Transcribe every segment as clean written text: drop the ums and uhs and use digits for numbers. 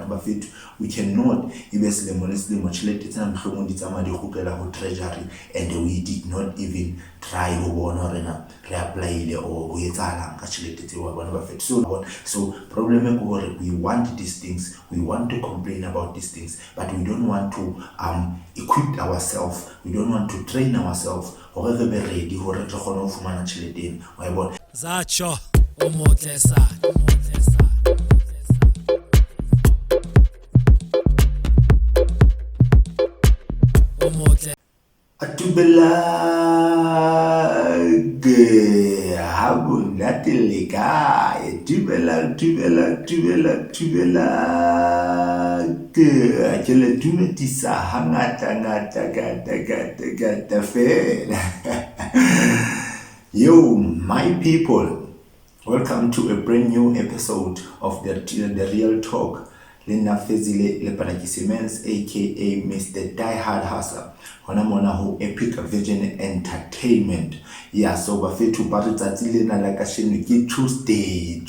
bafethu we cannot ibe selemo le selemo tšhelete tsena mohlomong di tsamaya di kgutlela ho treasury and we did not even try ho bona hore na re applyile or ho etsahalang ka tšhelete tseo wa bona bafethu. So problem e ke hore we want these things, we want to complain about these things, but we don't want to equip ourselves, we don't want to train ourselves hore re be ready hore re kgone ho fumana tšhelete ena wa bona. Zacho umotlesa Atubela ge habonate le kae tubela ge a ke le dumetisa hangata gata fela. Yo, my people, welcome to a brand new episode of the Real Talk. Lena Fezile le Panakisimens, aka Mr. Die Hard Hustler. Hona mona ho Epic Vision Entertainment. Yeah, so bafethu ba re tsatsi lena la kasheno ke Tuesday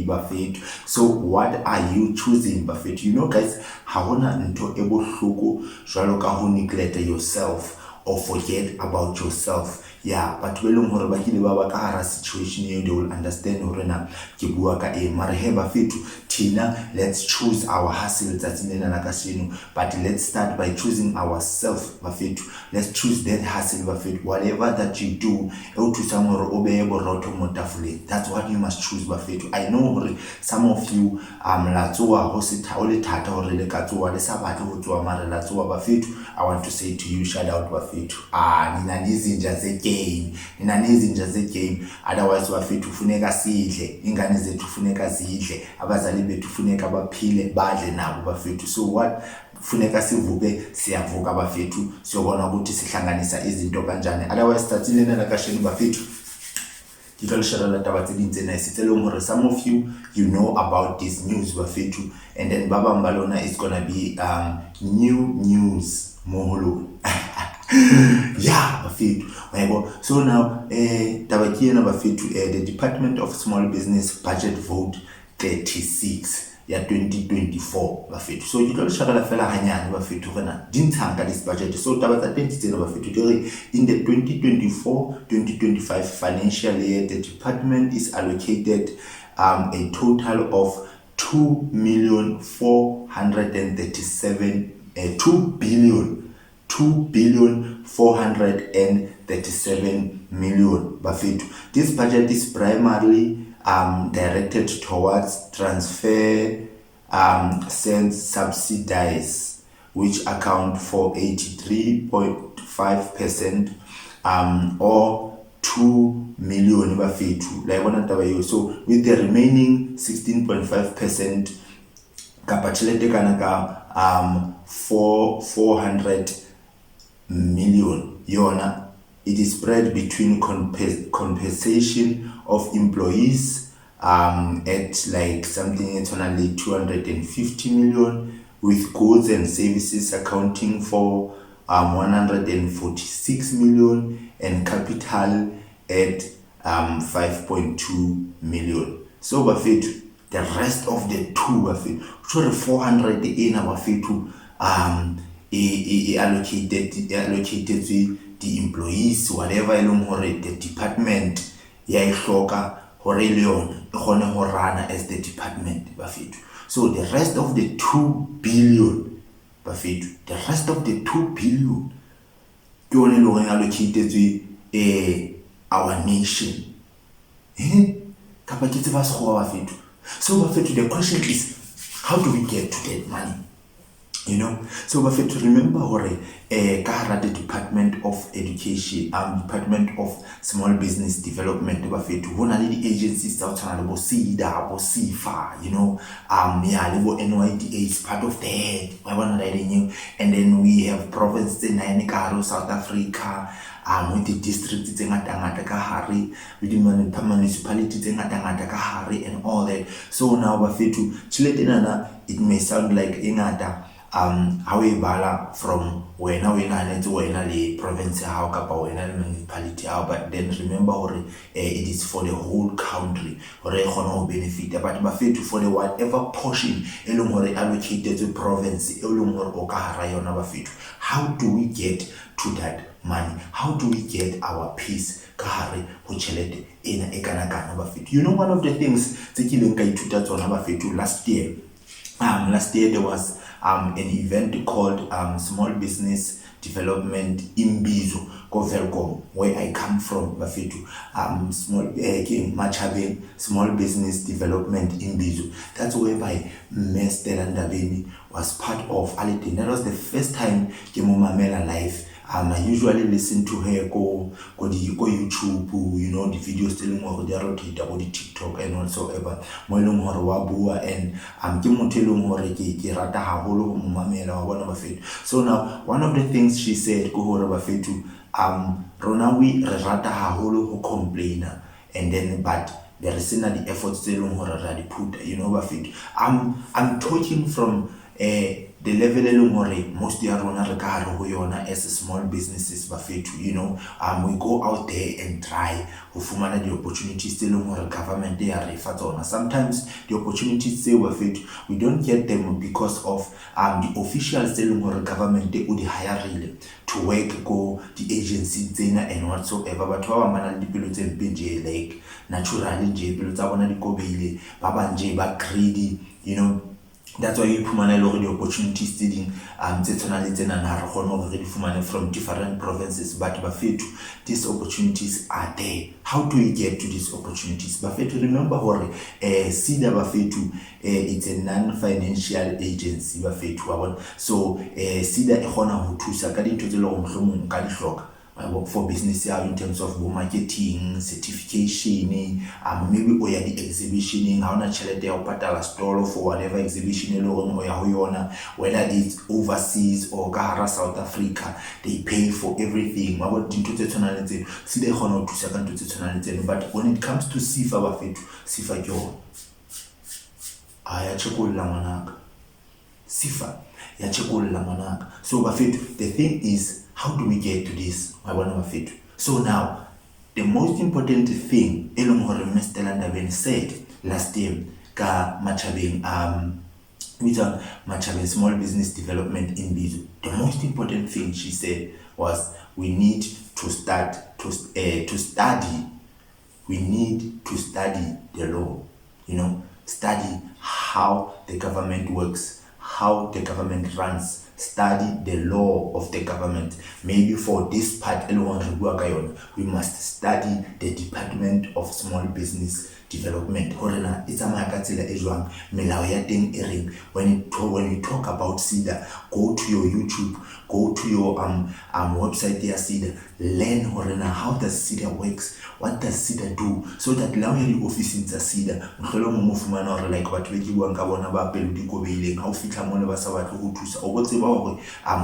bafethu. So what are you choosing bafethu? You know guys, ha hona ntho e bohloko jwalo ka ho neglect yourself or forget about yourself. Yeah, but belong hore ba kile ba ka hara situation eo, they will understand hore na ke bua ka e mara he bafethu tina, let's choose our hustle tsatsing lena la kasheno, but let's start by choosing ourselves bafethu. Let's choose that hustle bafethu. Whatever that you do e o thusa hore o be borotho mo tafoleng, that's what you must choose bafethu. I know hore some of you la tsoa ho se tha o le thata hore le ka tsoa le sa batle ho tsoa mara la tsoa bafethu. I want to say to you, shout out bafethu. Nina nizinja ze game, otherwise bafethu funeka sidle, ingane zethu funeka zidle, abazali bethu funeka baphile badle nabo bafethu. So what funeka sivuke siyavuka bafethu siyobona ukuthi sihlanganisa izinto kanjani. Otherwise thatsi lena la kasheno bafethu ke tlo share la taba tse ding tsena se tseleng hore some of you know about this news bafethu, and then ba bang ba lona is gonna be new news moholo. Yeah bafethu. So now taba ke ena bafethu, the Department of Small Business Budget Vote 36 ya 2024 bafethu. So ke tlo share la fela hanyane bafethu rena dintshang ka this budget. So taba tsa teng tsena bafethu ke in the 2024-2025 financial year, the department is allocated a total of 2 billion 437 million bafethu. This budget is primarily directed towards transfer cents subsidies, which account for 83.5% or 2 million bafethu. Like bona taba yo. So with the remaining 16.5% kapa tšhelete kana ka 400 million yona, it is spread between compensation of employees at like something eternally 250 million, with goods and services accounting for 146 million, and capital at 5.2 million. So bafethu the rest of the two bafethu, so 400 ena bafethu allocated to the employees, whatever elong hore the department ya ihloka hore le yona e kgone ho rana as the department bafethu. So the rest of the 2 billion bafethu, the rest of the 2 billion ke yone lo allocated to our nation. Kapa ke tseba sekgowa bafethu. So bafethu, the question is, how do we get to that money? You know, so bafethu remember hore ka hara the Department of Education, Department of Small Business Development bafethu, hona le di agencies tsa tshwana le bo SEDA, bo SIFA, you know, yeah, le bo NYDA is part of that. Wa bona la new, and then we have provinces tse 9 ka hare South Africa, with the districts tse ngata ka hare, with the municipalities tse ngata ka hare and all that. So now bafethu tšhelete nana, it may sound like ingata, how e bala from wena o inahanetse wena le province ya hao kapa wena le municipality ya hao, but then remember hore it is for the whole country hore e kgona ho benefita. But bafethu for the whatever portion e leng hore allocated to province e leng hore o ka hara yona bafethu, how do we get to that money? How do we get our peace ka hare ho tjhelete ena e kana kana bafethu? You know, one of the things tse ke leng ka ithuta tsona bafethu last year there was an event called Small Business Development in Bizo, Velkom, where I come from, bafethu. Machabeng Small Business Development in Bizo. That's whereby Ms. Ndabeni was part of Alocated. That was the first time ke mo mamela live. I usually listen to her go YouTube, you know, the videos telling more they are rotate about the TikTok and whatsoever. Mo eleng hore wa bua, and ke motho eleng hore ke rata haholo mo mamela wa bona bafethu. So now one of the things she said go hore bafethu, rona we rata haholo ho complainer, and then but there is not the efforts tse eleng hore ra di put, you know bafethu. I'm talking from the level eleng hore most ya rona re ka hare ho yona as small businesses bafethu, you know. We go out there and try ho fumana the opportunities tse eleng hore government ya re fa tsona. Sometimes the opportunities tse bafethu we don't get them because of the officials tse eleng hore government o di hirerile to work go the agency tsena and whatsoever. Batho ba bana le dipelo tse mpe nje, like naturally nje pelo tsa bona di kobile, ba banje ba greedy, you know. That's why you fumana le the opportunities tse ding tse tshwana le tsena na re kgona hore re di fumane from different provinces. But bafethu, these opportunities are there. How do we get to these opportunities bafethu? Remember hore SEDA bafethu, it's a non-financial agency bafethu, so SEDA e kgona ho thusa ka dintho tse le go mohlomong ka di hloka for business in terms of marketing, certification, maybe or the exhibitioning, how na chelete ya patala store for whatever exhibition or ya whether it's overseas or kahara South Africa, they pay for everything. But when it comes to sifa bafethu, sifa kyo aya chekolla manaka, sifa ya chekolla manaka. So bafethu, the thing is, how do we get to this? So now, the most important thing elong hore Mr. Ndabeni said last year ka Machabeng Machabeng Small Business Development in Bizo. The most important thing she said was we need to study. We need to study the law. You know, study how the government works, how the government runs. Study the law of the government. Maybe for this part, we must study the Department of Small Business Development. When you talk about SEDA, go to your YouTube, go to your website there, SEDA, learn how the SEDA works, what does SEDA do, so that now the office in the SEDA, like what we do and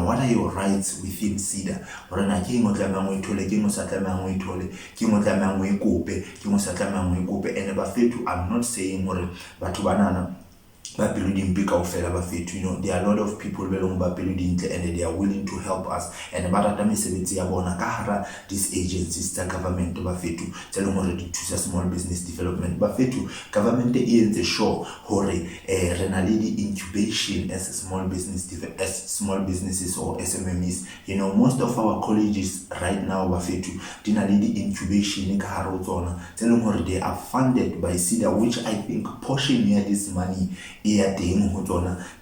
what are your rights within SEDA? And I'm not saying batu banana building big of you know, there are a lot of people building and they are willing to help us. And these agencies, the government to small business development. Government is the show renality incubation as small businesses or SMMEs. You know, most of our colleges right now renality incubation they are funded by SEDA, which I think portion near this money the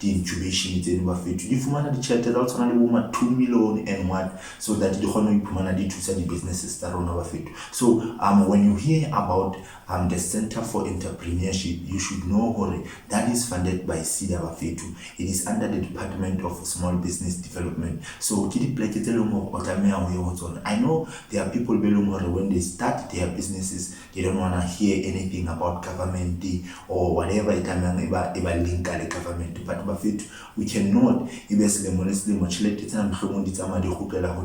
incubation is in bafethu. If man the chat out on 2 million and what, so that the economy to the businesses that run bafethu. So when you hear about the Center for Entrepreneurship, you should know that is funded by SEDA bafethu. It is under the Department of Small Business Development. So I know there are people when they start their businesses, they don't want to hear anything about government or whatever it link the government, but we cannot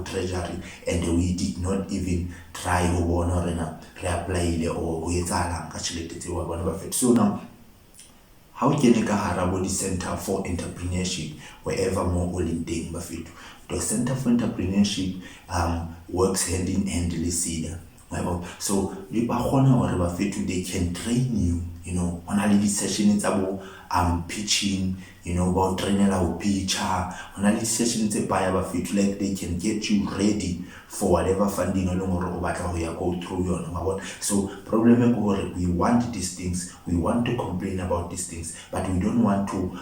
treasury, and we did not even try reapply or so now how can ka hara body center for entrepreneurship wherever more all in thing bafethu. The Center for Entrepreneurship works hand in hand le SEDA. So they can train you, on a little session it's about pitching, about training our pitcher, on a little session it's about like they can get you ready for whatever funding along or go through your. So problem we want these things, we want to complain about these things, but we don't want to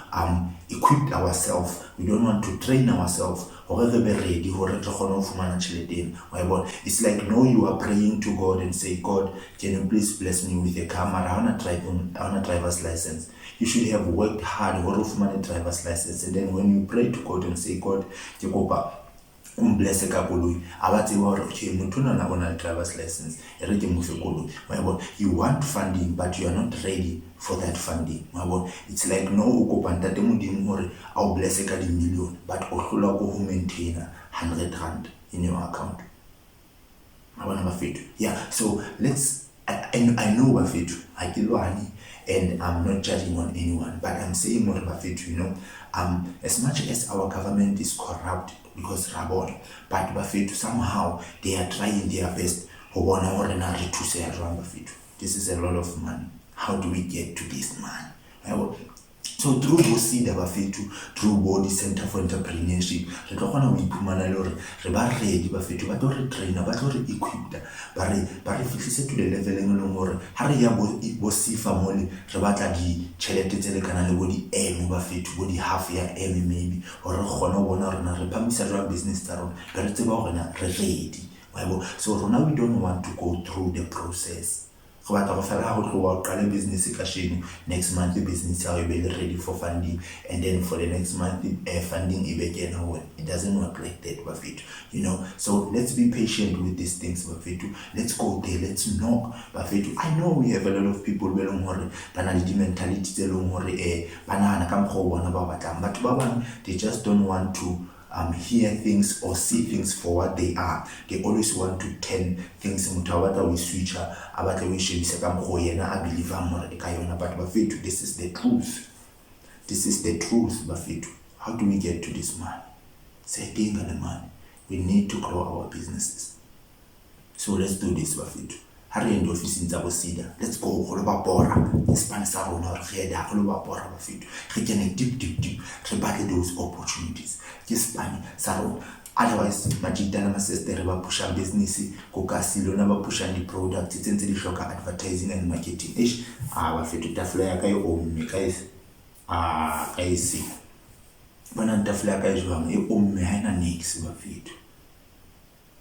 equip ourselves, we don't want to train ourselves. It's like you are praying to God and say, God, can you please bless me with a camera? I want a driver's license. You should have worked hard for a driver's license, and then when you pray to God and say, God, bless ka koloi abatse wa re ke motho nana bona driver's license e re ke mo fe koloi. You want funding but you are not ready for that funding. It's like no o kopanta te modimo hore a o bless ka di million but o hlola go maintain 100 rand in your account. Yeah, so I know bafethu I kilwani, and I'm not judging on anyone, but I'm saying more bafethu, as much as our government is corrupt because rabon, but bafethu somehow they are trying their best. This is a lot of money. How do we get to this money? So through SEDA bafethu, through Body Center for Entrepreneurship, re tlo gona go iphumana le hore re ba ready bafethu, ba tlo re trainer, ba tlo re equipped, ba re fihlise to the level e leng hore ha re ya bo sifa mole re batla di chelete tse le kana le bo di M bafethu, bo di half ya M maybe, or re gona go bona rena re phamisa jwa business tsa rona re tseba hore na re ready. So rona we don't want to go through the process. Business next month the business will be ready for funding, and then for the next month funding it doesn't work like that. So let's be patient with these things. Let's go there, let's knock. I know we have a lot of people mentality but they just don't want to hear things or see things for what they are. They always want to turn things mutawata we switcher abata we shebisa ka mgo yena a believe amore ka yona, but bafethu this is the truth. This is the truth bafethu. How do we get to this money? Setting the money. We need to grow our businesses. So let's do this bafethu. Hurry in the office in SEDA. Let's go all about Bora. Spanish or Reda, all about Bora bafethu. We can deep rebuttal those opportunities. Just Spanish Saron. Otherwise, majidana masestere ba push business ko kasilo na ba push the product it's into the shoka advertising and marketing. Bafethu tafula ya kayo omme guys. Guys. Bana tafula ya kayo jwang e omme haina nix bafethu.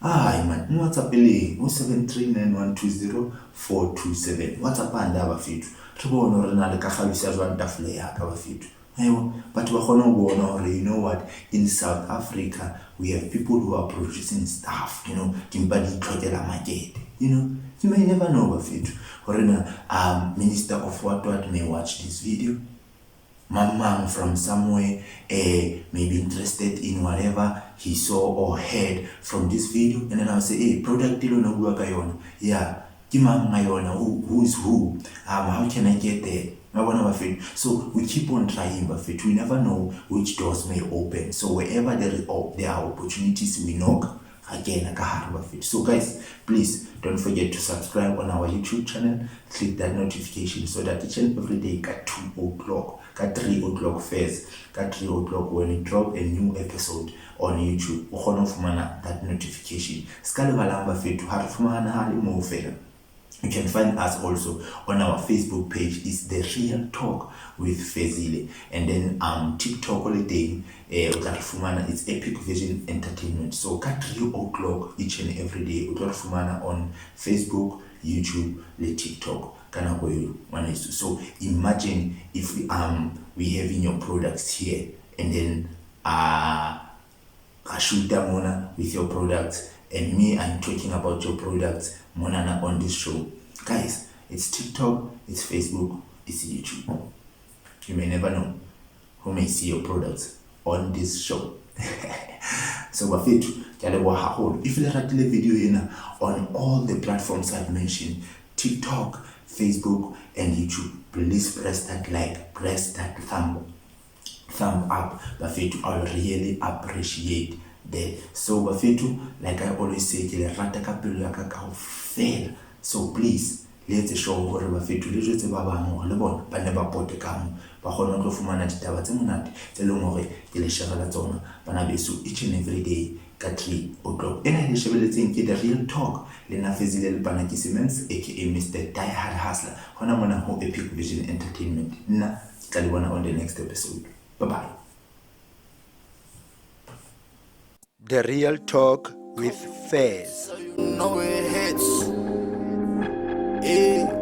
Man, WhatsApp le 0739120427. WhatsApp anda bafethu. Re bona re na le ka khabisa jwa tafula ya ka bafethu. But you know what, in South Africa we have people who are producing stuff, kimbadi tlhokela market, you may never know of it. Or minister of what may watch this video, Mamang from somewhere may be interested in whatever he saw or heard from this video, and then I'll say, hey, product no guakayona, yeah, kimam mayona, who is who, how can I get there? So we keep on trying, but we never know which doors may open. So wherever there are opportunities, we knock again. So guys, please don't forget to subscribe on our YouTube channel. Click that notification so that each and every day at 2 o'clock, at 3 o'clock first, at 3 o'clock when we drop a new episode on YouTube, that notification. You can find us also on our Facebook page. It's The Real Talk with Fezile. And then TikTok holiday, it's Epic Vision Entertainment. So at 3 o'clock each and every day, on Facebook, YouTube, the TikTok. So imagine if we having your products here, and then shoot them with your products, and me, I'm talking about your products monana on this show. Guys, it's TikTok, it's Facebook, it's YouTube. You may never know who may see your products on this show. So bafethu kyaleboha haholo. If you like the video on all the platforms I've mentioned, TikTok, Facebook and YouTube. Please press that like, press that thumb up. Bafetu, I'll really appreciate that. So Bafetu, like I always say, ke le rata ka pelo ya ka kaofela. So please, let's show hore Bafetu le jwetse ba bang hore le bona ba ne ba pote ka mo ba kgona ho tlo fumana ditaba tse monate tse leng hore ke le shebela tsona bana beso each and every day ka 3 o'clock. Ena le shebeletseng ke The Real Talk le Nafezile le Panakisimens aka Mr. Die Hard Hustler hona mona ho Epic Vision Entertainment. Nna tla le bona on the next episode. Bye-bye. The Real Talk with Fez. So you know it hits. Yeah.